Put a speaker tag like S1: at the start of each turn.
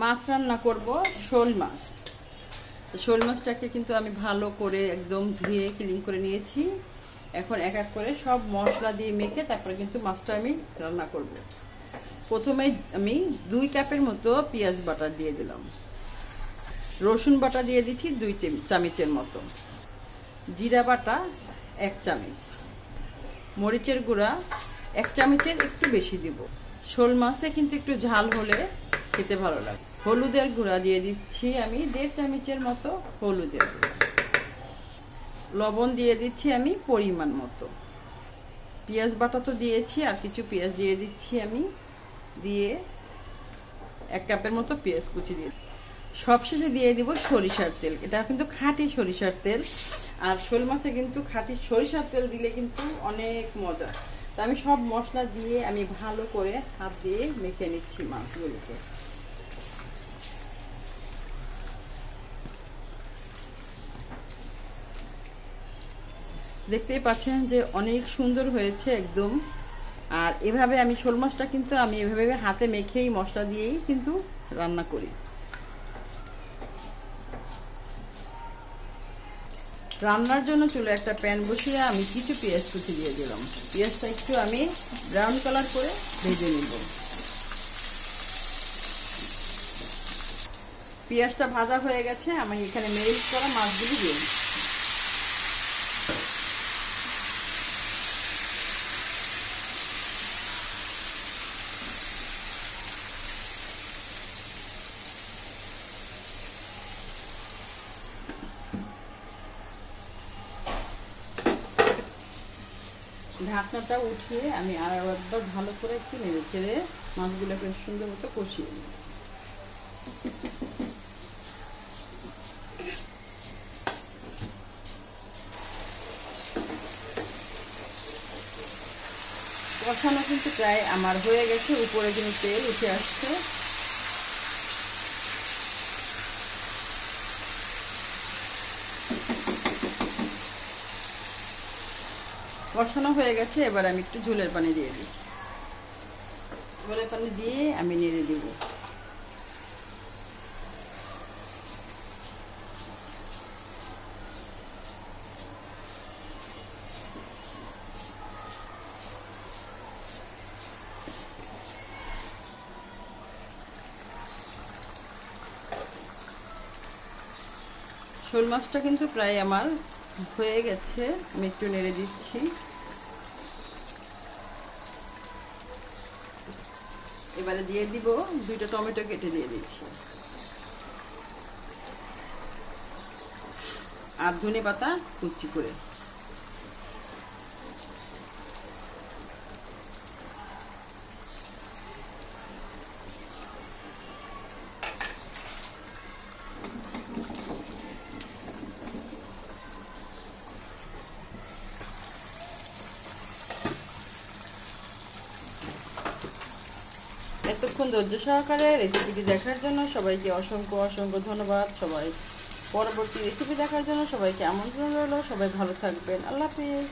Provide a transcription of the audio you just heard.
S1: মাছ রান্না করব শোল মাছ। শোল মাছটাকে কিন্তু আমি ভালো করে একদম ধুয়ে ক্লিন করে নিয়েছি। এখন এক এক করে সব মশলা দিয়ে মেখে তারপরে কিন্তু মাছটা আমি রান্না করব। প্রথমে আমি 2 কাপের মতো পেঁয়াজ বাটা দিয়ে দিলাম, রসুন বাটা দিয়ে দিচ্ছি 2 চামচের মতো, জিরা বাটা 1 চামচ, মরিচের গুঁড়া 1 চামচের একটু বেশি দিব। শোল মাছে কিন্তু একটু ঝাল হলে খেতে ভালো লাগে। হলুদের গুঁড়া দিয়ে দিচ্ছি আমি 1.5 চামচের মতো হলুদের গুঁড়া, লবণ দিয়ে দিচ্ছি আমি পরিমাণ মতো। পেঁয়াজ বাটা তো দিয়েছি, আর কিছু পেঁয়াজ দিয়ে দিচ্ছি আমি, দিয়ে 1 কাপের মতো পেঁয়াজ কুচি দিয়ে সবশেষে দিয়ে দিব সরিষার তেল। এটা কিন্তু খাঁটি সরিষার তেল, আর শোল মাছে কিন্তু খাঁটি সরিষার তেল দিলে কিন্তু অনেক মজা। তা আমি সব মশলা দিয়ে আমি ভালো করে হাত দিয়ে মেখে নিচ্ছি মাছগুলিকে। দেখতেই পাচ্ছেন যে অনেক সুন্দর হয়েছে একদম। আর এভাবে আমি শোল মাছটা কিন্তু আমি এভাবে হাতে মেখেই মশলা দিয়েই কিন্তু রান্না করি। রান্নার জন্য চুলে একটা প্যান বসিয়ে আমি কিছু পেঁয়াজ কুচি দিয়ে দিলাম। পেঁয়াজটা একটু আমি ব্রাউন কালার করে ভেজে নিব। পেঁয়াজটা ভাজা হয়ে গেছে, আমি এখানে মেরিনেট করা মাছগুলি দিয়ে দিচ্ছি। ঢাকনাটা উঠিয়ে আমি আর একবার ভালো করে একটু নেড়ে চেড়ে মাছগুলোকে সুন্দর মতো কষিয়ে নিই। কষানো কিন্তু প্রায় আমার হয়ে গেছে, উপরে কিন্তু তেল উঠে আসছে। কষানো হয়ে গেছে, এবার আমি একটু ঝোলের পানি দিয়ে দিই। ঝোলের পানি দিয়ে আমি নেড়ে দিব। শোল মাছটা কিন্তু প্রায় আমার হয়ে গেছে, আমি একটু নেড়ে দিচ্ছি। এবারে দিয়ে দিব 2টা টমেটো কেটে দিয়ে দিচ্ছি, আর ধনেপাতা কুচি করে। এতক্ষণ ধৈর্য সহকারে রেসিপিটি দেখার জন্য সবাইকে অসংখ্য অসংখ্য ধন্যবাদ। সবাই পরবর্তী রেসিপি দেখার জন্য সবাইকে আমন্ত্রণ রইল। সবাই ভালো থাকবেন। আল্লাহ হাফিজ।